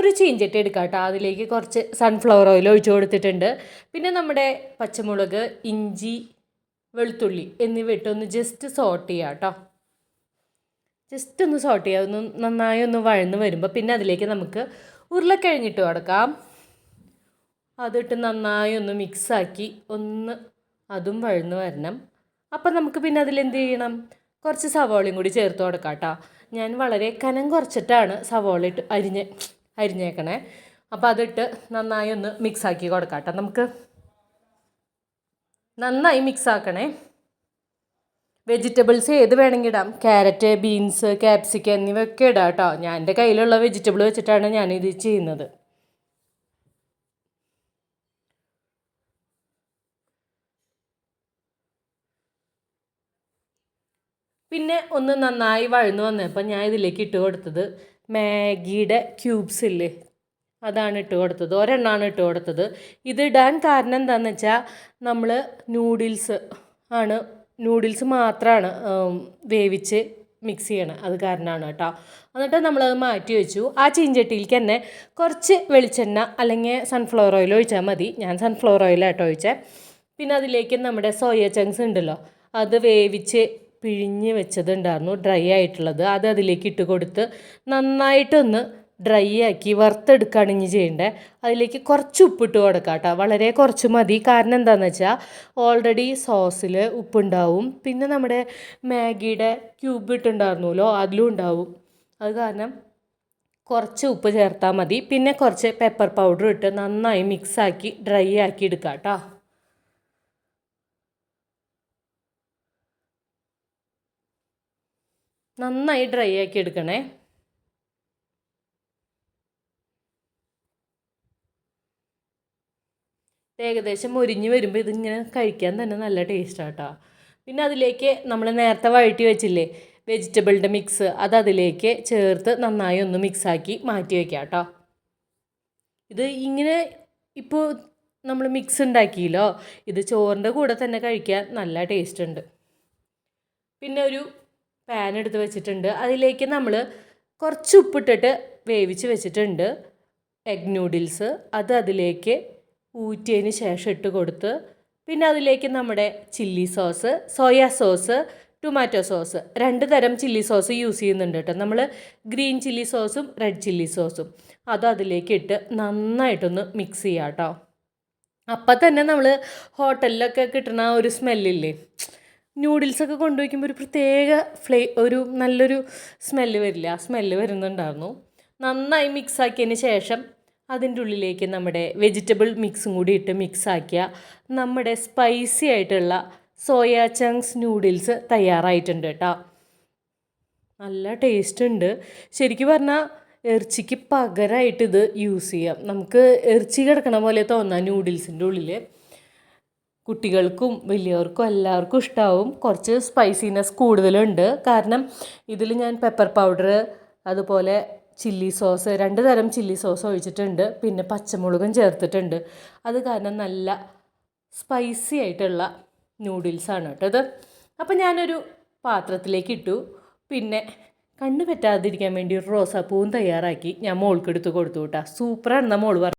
ഒരു ചീഞ്ചട്ടി എടുക്കാം കേട്ടോ. അതിലേക്ക് കുറച്ച് സൺഫ്ലവർ ഓയിൽ ഒഴിച്ച് കൊടുത്തിട്ടുണ്ട്. പിന്നെ നമ്മുടെ പച്ചമുളക്, ഇഞ്ചി, വെളുത്തുള്ളി എന്നിവ ഇട്ടൊന്ന് ജസ്റ്റ് സോട്ട് ചെയ്യാം കേട്ടോ. ജസ്റ്റ് ഒന്ന് സോട്ട് ചെയ്യാം. ഒന്ന് നന്നായി ഒന്ന് വഴന്ന് വരുമ്പോൾ പിന്നെ അതിലേക്ക് നമുക്ക് ഉരുളക്കിഴങ്ങിട്ട് കൊടുക്കാം. അതിട്ട് നന്നായി ഒന്ന് മിക്സാക്കി ഒന്ന് അതും വഴന്ന് വരണം. അപ്പം നമുക്ക് പിന്നെ അതിലെന്ത് ചെയ്യണം, കുറച്ച് സവോളയും കൂടി ചേർത്ത് കൊടുക്കാം കേട്ടോ. ഞാൻ വളരെ കനം കുറച്ചിട്ടാണ് സവോള ഇട്ട് അരിഞ്ഞേക്കണേ. അപ്പോൾ അതിട്ട് നന്നായി ഒന്ന് മിക്സാക്കി കൊടുക്കാം കേട്ടോ. നമുക്ക് നന്നായി മിക്സാക്കണേ. വെജിറ്റബിൾസ് ഏത് വേണമെങ്കിൽ ഇടാം. ക്യാരറ്റ്, ബീൻസ്, ക്യാപ്സിക്കം എന്നിവയൊക്കെ ഇടാം കേട്ടോ. ഞാൻ എൻ്റെ കയ്യിലുള്ള വെജിറ്റബിൾ വെച്ചിട്ടാണ് ഞാനിത് ചെയ്യുന്നത്. പിന്നെ ഒന്ന് നന്നായി വഴന്നു വന്നപ്പോൾ ഞാൻ ഇതിലേക്ക് ഇട്ട് കൊടുത്തത് മാഗിയുടെ ക്യൂബ്സ് ഇല്ലേ, അതാണ് ഇട്ട് കൊടുത്തത്. ഒരെണ്ണമാണ് ഇട്ട് കൊടുത്തത്. ഇത് ഇടാൻ കാരണം എന്താണെന്ന് വെച്ചാൽ നമ്മൾ നൂഡിൽസ് മാത്രമാണ് വേവിച്ച് മിക്സ് ചെയ്യണം, അത് കാരണമാണ് കേട്ടോ. എന്നിട്ട് നമ്മളത് മാറ്റി വെച്ചു. ആ ചീഞ്ചട്ടിയിലേക്ക് തന്നെ കുറച്ച് വെളിച്ചെണ്ണ അല്ലെങ്കിൽ സൺഫ്ലവർ ഓയിൽ ഒഴിച്ചാൽ മതി. ഞാൻ സൺഫ്ലവർ ഓയിലാട്ടോ ഒഴിച്ചത്. പിന്നെ അതിലേക്ക് നമ്മുടെ സോയ ചങ്ക്സ് ഉണ്ടല്ലോ, അത് വേവിച്ച് പിഴിഞ്ഞ് വെച്ചതുണ്ടായിരുന്നു, ഡ്രൈ ആയിട്ടുള്ളത്. അത് അതിലേക്ക് ഇട്ട് കൊടുത്ത് നന്നായിട്ടൊന്ന് ഡ്രൈ ആക്കി വറുത്തെടുക്കുകയാണ് ഇനി ചെയ്യേണ്ടത്. അതിലേക്ക് കുറച്ച് ഉപ്പിട്ട് കൊടുക്കാം കേട്ടോ. വളരെ കുറച്ച് മതി. കാരണം എന്താണെന്ന് വെച്ചാൽ ഓൾറെഡി സോസിൽ ഉപ്പുണ്ടാവും. പിന്നെ നമ്മുടെ മാഗിയുടെ ക്യൂബ് ഇട്ടുണ്ടായിരുന്നല്ലോ, അതിലും ഉണ്ടാവും. അത് കാരണം കുറച്ച് ഉപ്പ് ചേർത്താൽ മതി. പിന്നെ കുറച്ച് പെപ്പർ പൗഡർ ഇട്ട് നന്നായി മിക്സാക്കി ഡ്രൈ ആക്കി എടുക്കാം കേട്ടോ. നന്നായി ഡ്രൈ ആക്കി എടുക്കണേ. ഏകദേശം മൊരിഞ്ഞ് വരുമ്പോൾ ഇതിങ്ങനെ കഴിക്കാൻ തന്നെ നല്ല ടേസ്റ്റാണ് കേട്ടോ. പിന്നെ അതിലേക്ക് നമ്മൾ നേരത്തെ വഴറ്റി വെച്ചില്ലേ വെജിറ്റബിളിൻ്റെ മിക്സ്, അത് അതിലേക്ക് ചേർത്ത് നന്നായി ഒന്ന് മിക്സാക്കി മാറ്റി വയ്ക്കാം കേട്ടോ. ഇത് ഇങ്ങനെ ഇപ്പോൾ നമ്മൾ മിക്സ് ഉണ്ടാക്കിയല്ലോ, ഇത് ചോറിൻ്റെ കൂടെ തന്നെ കഴിക്കാൻ നല്ല ടേസ്റ്റ് ഉണ്ട്. പിന്നെ ഒരു പാൻ എടുത്ത് വെച്ചിട്ടുണ്ട്. അതിലേക്ക് നമ്മൾ കുറച്ച് ഉപ്പിട്ടിട്ട് വേവിച്ച് വെച്ചിട്ടുണ്ട് എഗ് നൂഡിൽസ്. അത് അതിലേക്ക് ഊറ്റിയതിന് ശേഷം ഇട്ട് കൊടുത്ത് പിന്നെ അതിലേക്ക് നമ്മുടെ chilli sauce, soya sauce, tomato sauce, 2 തരം ചില്ലി സോസ് യൂസ് ചെയ്യുന്നുണ്ട് കേട്ടോ. നമ്മൾ ഗ്രീൻ ചില്ലി സോസും റെഡ് ചില്ലി സോസും അത് അതിലേക്ക് ഇട്ട് നന്നായിട്ടൊന്ന് മിക്സ് ചെയ്യാം കേട്ടോ. അപ്പം തന്നെ നമ്മൾ ഹോട്ടലിലൊക്കെ കിട്ടുന്ന ആ ഒരു സ്മെല്ലില്ലേ, നൂഡിൽസൊക്കെ കൊണ്ടുവയ്ക്കുമ്പോൾ ഒരു പ്രത്യേക ഒരു നല്ലൊരു സ്മെല്ല് വരില്ല, ആ സ്മെല്ല് വരുന്നുണ്ടായിരുന്നു. നന്നായി മിക്സാക്കിയതിന് ശേഷം അതിൻ്റെ ഉള്ളിലേക്ക് നമ്മുടെ വെജിറ്റബിൾ മിക്സും കൂടി ഇട്ട് മിക്സാക്കിയ നമ്മുടെ സ്പൈസി ആയിട്ടുള്ള സോയ ചങ്ക്സ് നൂഡിൽസ് തയ്യാറായിട്ടുണ്ട് കേട്ടോ. നല്ല ടേസ്റ്റ് ഉണ്ട്. ശരിക്കും പറഞ്ഞാൽ ഇറച്ചിക്ക് പകരമായിട്ട് ഇത് യൂസ് ചെയ്യാം. നമുക്ക് ഇറച്ചി കിടക്കണ പോലെ തോന്നാം നൂഡിൽസിൻ്റെ ഉള്ളിൽ. കുട്ടികൾക്കും വലിയവർക്കും എല്ലാവർക്കും ഇഷ്ടമാവും. കുറച്ച് സ്പൈസിനെസ് കൂടുതലുണ്ട്. കാരണം ഇതിൽ ഞാൻ പെപ്പർ പൗഡർ, അതുപോലെ ചില്ലി സോസ്, 2 തരം ചില്ലി സോസ് ഒഴിച്ചിട്ടുണ്ട്. പിന്നെ പച്ചമുളകും ചേർത്തിട്ടുണ്ട്. അത് കാരണം നല്ല സ്പൈസി ആയിട്ടുള്ള നൂഡിൽസാണ് കേട്ടോ ഇത്. അപ്പം ഞാനൊരു പാത്രത്തിലേക്ക് ഇട്ടു. പിന്നെ കണ്ണ് പറ്റാതിരിക്കാൻ വേണ്ടി ഒരു റോസാപ്പൂവും തയ്യാറാക്കി ഞാൻ മോൾക്കെടുത്ത് കൊടുത്തു കേട്ടോ. സൂപ്പറാണെന്നാണ് മോൾ പറഞ്ഞു.